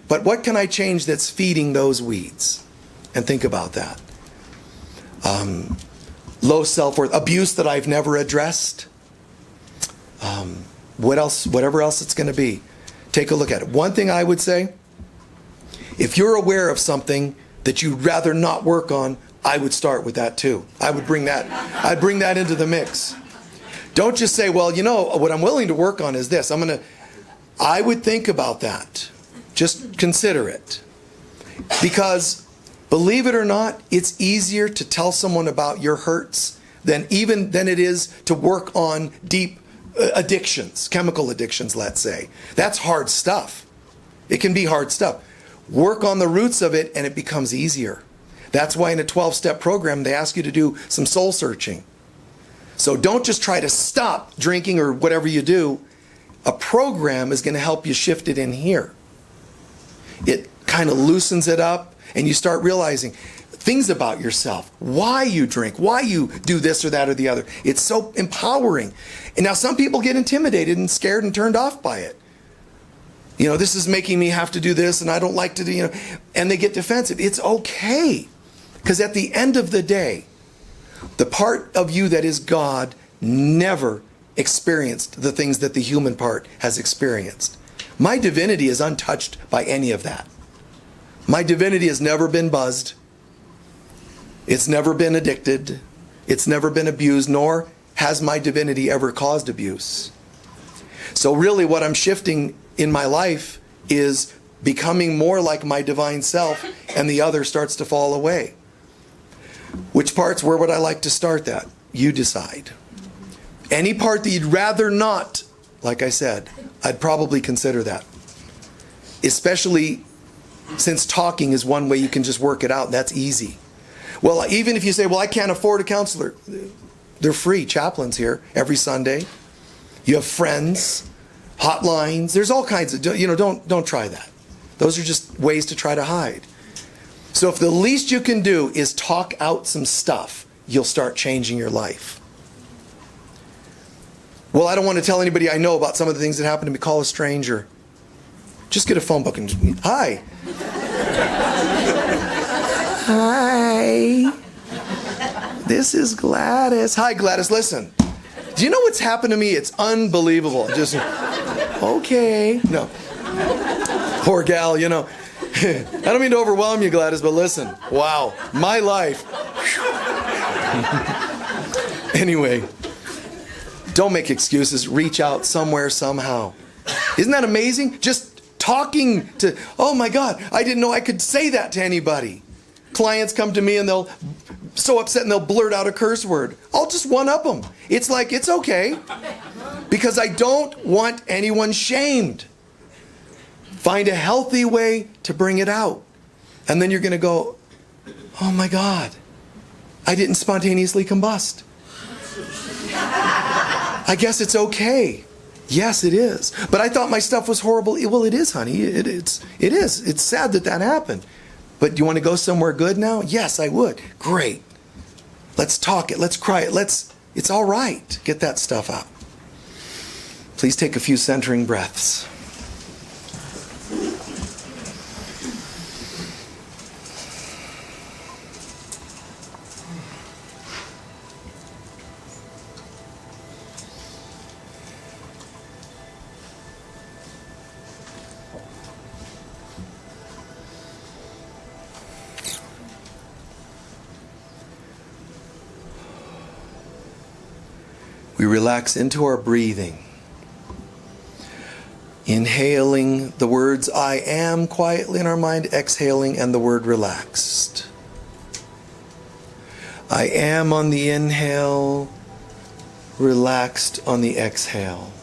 but what can I change that's feeding those weeds? And think about that. Low self-worth, abuse that I've never addressed. What else? Whatever else it's going to be. Take a look at it. One thing I would say, if you're aware of something that you'd rather not work on, I would start with that too. I'd bring that into the mix. Don't just say, well, what I'm willing to work on is this. I would think about that. Just consider it. Because believe it or not, it's easier to tell someone about your hurts than it is to work on deep addictions, chemical addictions, let's say. That's hard stuff. It can be hard stuff. Work on the roots of it and it becomes easier. That's why in a 12-step program, they ask you to do some soul searching. So don't just try to stop drinking or whatever you do. A program is going to help you shift it in here. It kind of loosens it up, and you start realizing things about yourself, why you drink, why you do this or that or the other. It's so empowering. And now some people get intimidated and scared and turned off by it. You know, this is making me have to do this, and I don't like to do, you know, and they get defensive. It's okay. Because at the end of the day, the part of you that is God never experienced the things that the human part has experienced. My divinity is untouched by any of that. My divinity has never been buzzed. It's never been addicted. It's never been abused, nor has my divinity ever caused abuse. So really what I'm shifting in my life is becoming more like my divine self, and the other starts to fall away. Which parts, where would I like to start that? You decide. Any part that you'd rather not, like I said, I'd probably consider that. Especially since talking is one way you can just work it out, and that's easy. Well, even if you say, well, I can't afford a counselor, they're free. Chaplains here every Sunday. You have friends, hotlines. There's all kinds of, you know, don't try that. Those are just ways to try to hide. So if the least you can do is talk out some stuff, you'll start changing your life. Well, I don't want to tell anybody I know about some of the things that happen to me. Call a stranger. Just get a phone book and, hi. Hi. This is Gladys. Hi, Gladys. Listen, do you know what's happened to me? It's unbelievable. Just, okay. No. Poor gal, you know. I don't mean to overwhelm you, Gladys, but listen. Wow. My life. Anyway, don't make excuses. Reach out somewhere, somehow. Isn't that amazing? Just talking to, oh my God, I didn't know I could say that to anybody. Clients come to me and they'll so upset and they'll blurt out a curse word. I'll just one-up them. It's like, it's okay. Because I don't want anyone shamed. Find a healthy way to bring it out. And then you're going to go, oh my God, I didn't spontaneously combust. I guess it's okay. Yes, it is. But I thought my stuff was horrible. Well, it is, honey. It is. It's sad that happened. But do you want to go somewhere good now? Yes, I would. Great. Let's talk it. Let's cry it. It's all right. Get that stuff out. Please take a few centering breaths. We relax into our breathing. Inhaling the words I am quietly in our mind, exhaling and the word relaxed. I am on the inhale, relaxed on the exhale.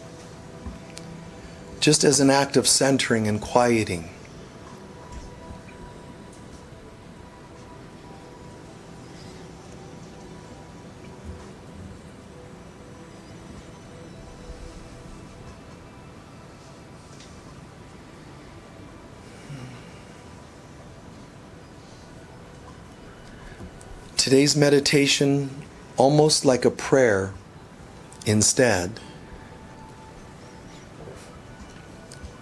Just as an act of centering and quieting. Today's meditation, almost like a prayer instead,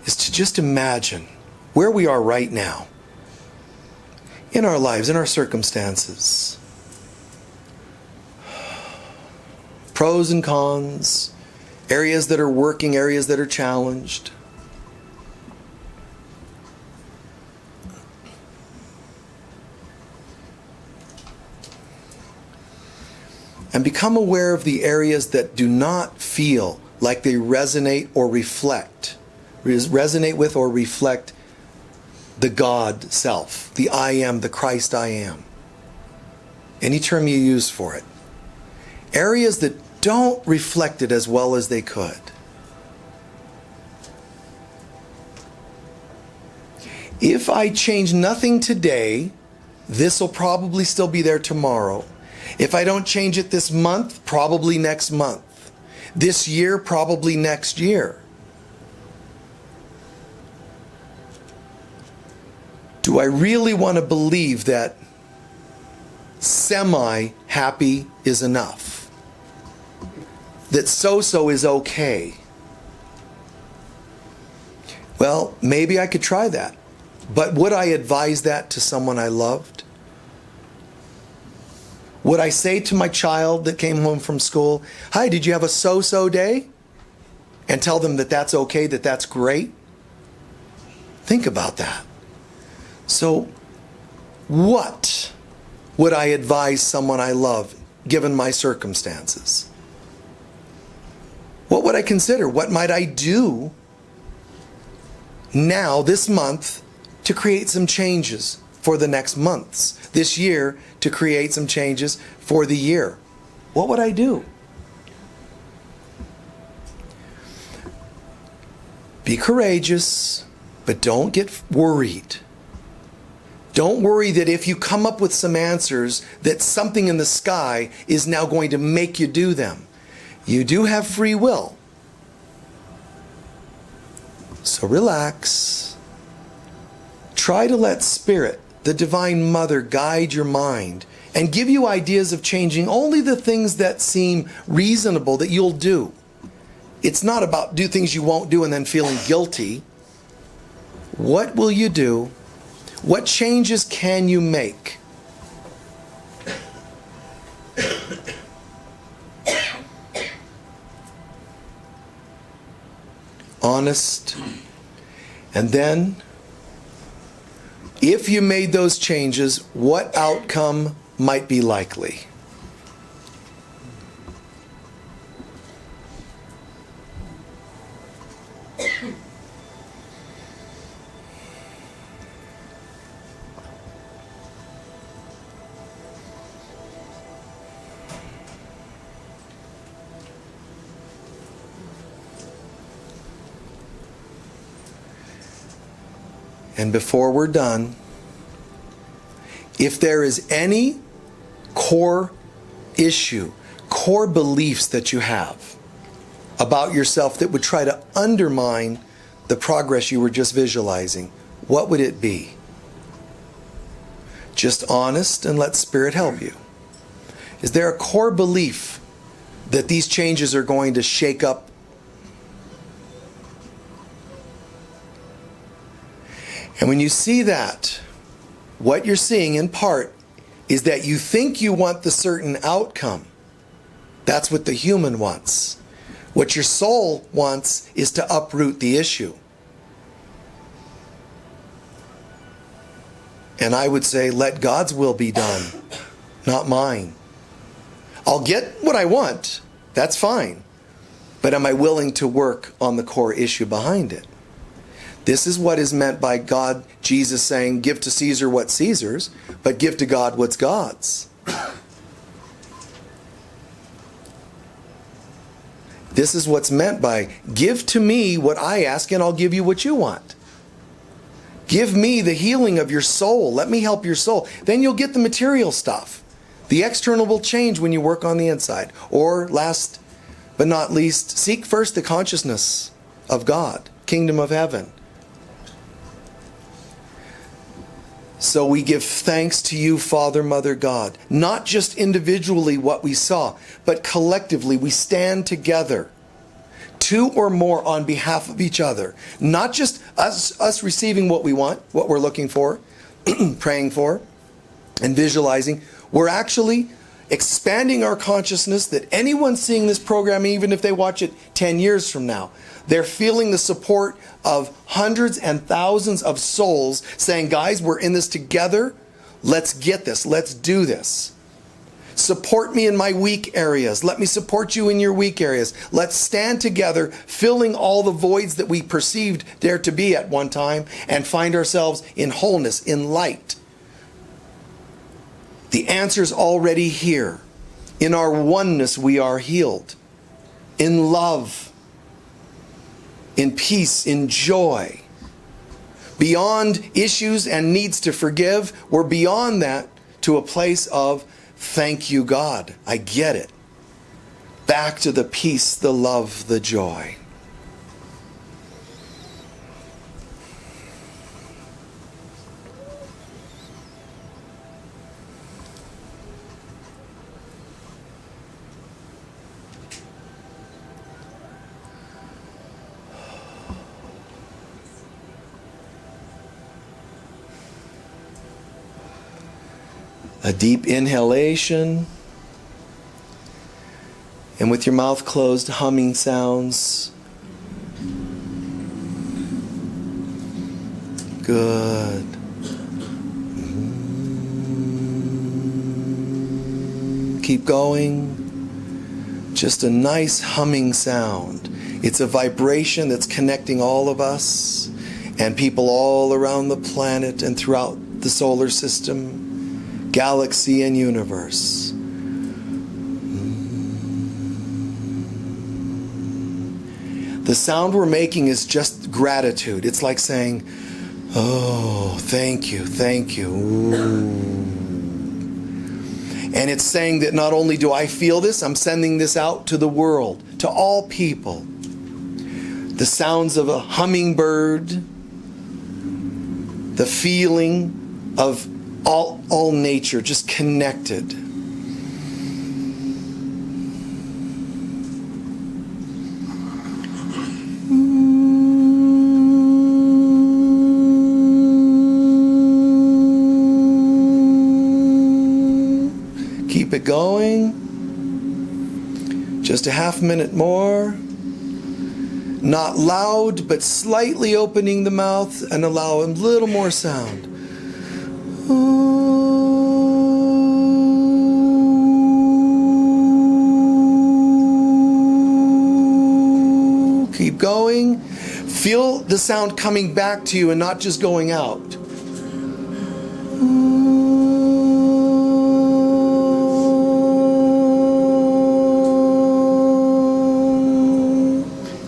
is to just imagine where we are right now in our lives, in our circumstances. Pros and cons, areas that are working, areas that are challenged. And become aware of the areas that do not feel like they resonate or reflect. Resonate with or reflect the God self, the I am, the Christ I am. Any term you use for it. Areas that don't reflect it as well as they could. If I change nothing today, this will probably still be there tomorrow. If I don't change it this month, probably next month. This year, probably next year. Do I really want to believe that semi-happy is enough? That so-so is okay? Well, maybe I could try that. But would I advise that to someone I loved? Would I say to my child that came home from school, "Hi, did you have a so-so day?" And tell them that that's okay, that that's great? Think about that. So, what would I advise someone I love, given my circumstances? What would I consider? What might I do now, this month, to create some changes for the next months? This year, to create some changes for the year? What would I do? Be courageous, but don't get worried. Don't worry that if you come up with some answers, that something in the sky is now going to make you do them. You do have free will. So relax. Try to let Spirit, the Divine Mother, guide your mind and give you ideas of changing only the things that seem reasonable that you'll do. It's not about do things you won't do and then feeling guilty. What will you do? What changes can you make? Honest. And then, if you made those changes, what outcome might be likely? And before we're done, if there is any core issue, core beliefs that you have about yourself that would try to undermine the progress you were just visualizing, what would it be? Just honest and let Spirit help you. Is there a core belief that these changes are going to shake up? And when you see that, what you're seeing in part is that you think you want the certain outcome. That's what the human wants. What your soul wants is to uproot the issue. And I would say, let God's will be done, not mine. I'll get what I want. That's fine. But am I willing to work on the core issue behind it? This is what is meant by God, Jesus saying, give to Caesar what's Caesar's, but give to God what's God's. This is what's meant by, give to me what I ask and I'll give you what you want. Give me the healing of your soul. Let me help your soul. Then you'll get the material stuff. The external will change when you work on the inside. Or last but not least, seek first the consciousness of God, kingdom of heaven. So we give thanks to you, Father, Mother, God. Not just individually what we saw, but collectively we stand together. Two or more on behalf of each other. Not just us receiving what we want, what we're looking for, praying for, and visualizing. We're actually expanding our consciousness that anyone seeing this program, even if they watch it 10 years from now, they're feeling the support of hundreds and thousands of souls saying, guys, we're in this together. Let's get this. Let's do this. Support me in my weak areas. Let me support you in your weak areas. Let's stand together, filling all the voids that we perceived there to be at one time, and find ourselves in wholeness, in light. The answer's already here. In our oneness, we are healed. In love, in peace, in joy. beyond issues and needs to forgive. We're beyond that to a place of, thank you, God. I get it. Back to the peace, the love, the joy. A deep inhalation, and with your mouth closed, humming sounds. Good. Keep going. Just a nice humming sound. It's a vibration that's connecting all of us and people all around the planet and throughout the solar system, galaxy and universe. The sound we're making is just gratitude. It's like saying, oh, thank you, thank you. Ooh. And it's saying that not only do I feel this, I'm sending this out to the world, to all people. The sounds of a hummingbird, the feeling of all nature just connected. Keep it going. Just a half minute more. Not loud, but slightly opening the mouth and allow a little more sound. Keep going. Feel the sound coming back to you and not just going out.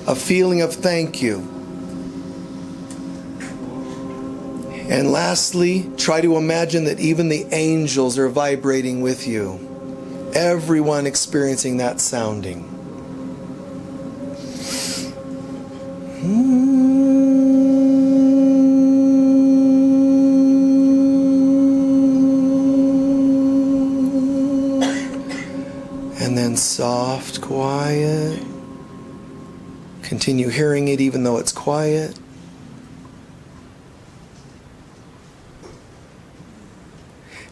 A feeling of thank you. And lastly, try to imagine that even the angels are vibrating with you. Everyone experiencing that sounding. And then soft, quiet. Continue hearing it even though it's quiet.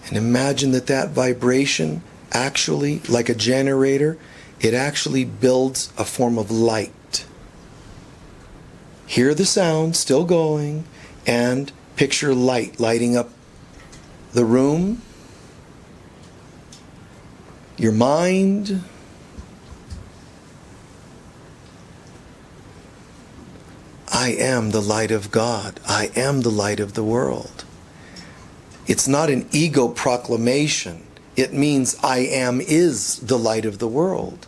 And imagine that that vibration actually, like a generator, it actually builds a form of light. Hear the sound still going and picture light lighting up the room, your mind. I am the light of God. I am the light of the world. It's not an ego proclamation. It means I am is the light of the world.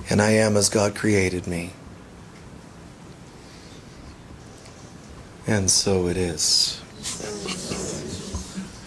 And I am as God created me. And so it is.